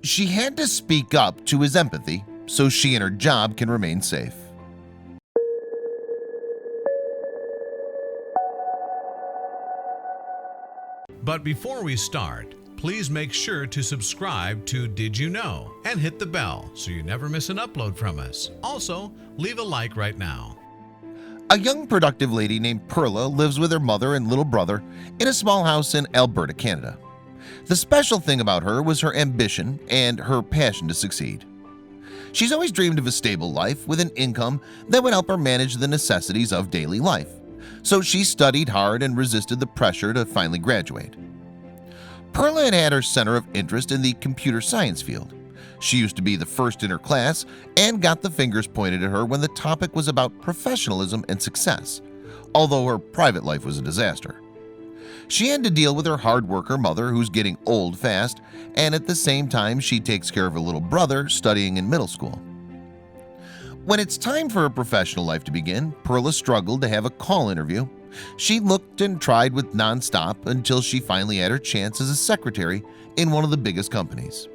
She had to speak up to his empathy so she and her job can remain safe. But before we start, please make sure to subscribe to Did You Know and hit the bell so you never miss an upload from us. Also, leave a like right now. A young productive lady named Perla lives with her mother and little brother in a small house in Alberta, Canada. The special thing about her was her ambition and her passion to succeed. She's always dreamed of a stable life with an income that would help her manage the necessities of daily life. So she studied hard and resisted the pressure to finally graduate. Perla had had her center of interest in the computer science field. She used to be the first in her class and got the fingers pointed at her when the topic was about professionalism and success, although her private life was a disaster. She had to deal with her hard worker mother who's getting old fast, and at the same time she takes care of her little brother studying in middle school. When it's time for her professional life to begin, Perla struggled to have a call interview. She looked and tried with nonstop until she finally had her chance as a secretary in one of the biggest companies.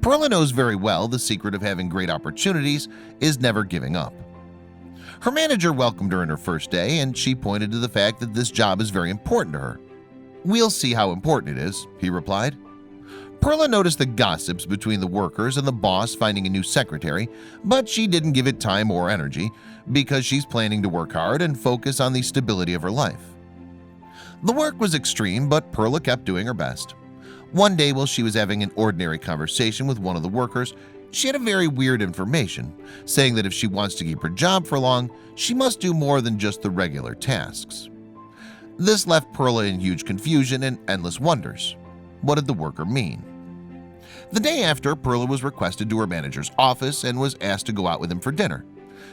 Perla knows very well the secret of having great opportunities is never giving up. Her manager welcomed her in her first day, and she pointed to the fact that this job is very important to her. "We'll see how important it is," he replied. Perla noticed the gossips between the workers and the boss finding a new secretary, but she didn't give it time or energy because she's planning to work hard and focus on the stability of her life. The work was extreme, but Perla kept doing her best. One day while she was having an ordinary conversation with one of the workers, she had a very weird information, saying that if she wants to keep her job for long, she must do more than just the regular tasks. This left Perla in huge confusion and endless wonders. What did the worker mean? The day after, Perla was requested to her manager's office and was asked to go out with him for dinner.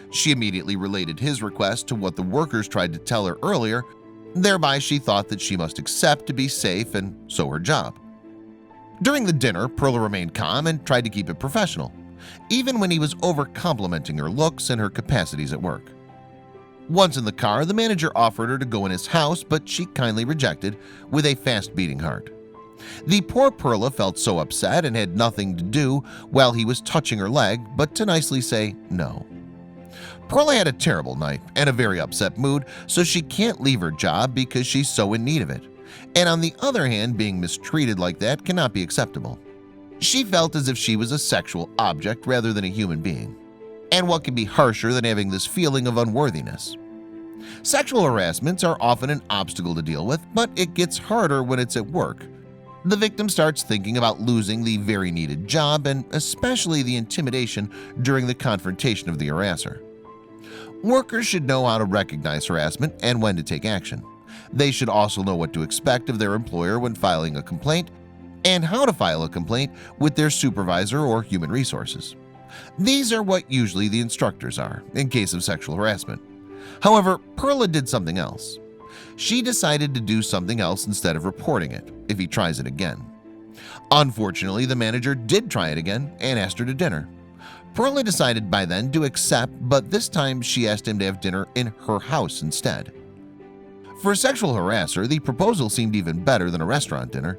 She immediately related his request to what the workers tried to tell her earlier. Thereby, she thought that she must accept to be safe and so her job. During the dinner, Perla remained calm and tried to keep it professional, even when he was over-complimenting her looks and her capacities at work. Once in the car, the manager offered her to go in his house, but she kindly rejected with a fast-beating heart. The poor Perla felt so upset and had nothing to do while he was touching her leg but to nicely say no. Perla had a terrible night and a very upset mood, so she can't leave her job because she's so in need of it. And on the other hand, being mistreated like that cannot be acceptable. She felt as if she was a sexual object rather than a human being. And what can be harsher than having this feeling of unworthiness? Sexual harassments are often an obstacle to deal with, but it gets harder when it's at work. The victim starts thinking about losing the very needed job and especially the intimidation during the confrontation of the harasser. Workers should know how to recognize harassment and when to take action. They should also know what to expect of their employer when filing a complaint and how to file a complaint with their supervisor or human resources. These are what usually the instructors are in case of sexual harassment. However, Perla did something else. She decided to do something else instead of reporting it if he tries it again. Unfortunately, the manager did try it again and asked her to dinner. Perla decided by then to accept, but this time she asked him to have dinner in her house instead. For a sexual harasser, the proposal seemed even better than a restaurant dinner.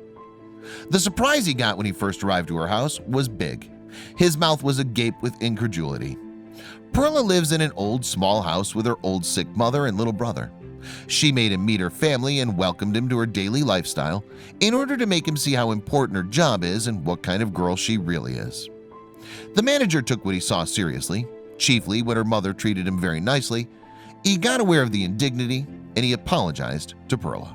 The surprise he got when he first arrived to her house was big. His mouth was agape with incredulity. Perla lives in an old small house with her old sick mother and little brother. She made him meet her family and welcomed him to her daily lifestyle in order to make him see how important her job is and what kind of girl she really is. The manager took what he saw seriously, chiefly when her mother treated him very nicely. He got aware of the indignity and he apologized to Perla.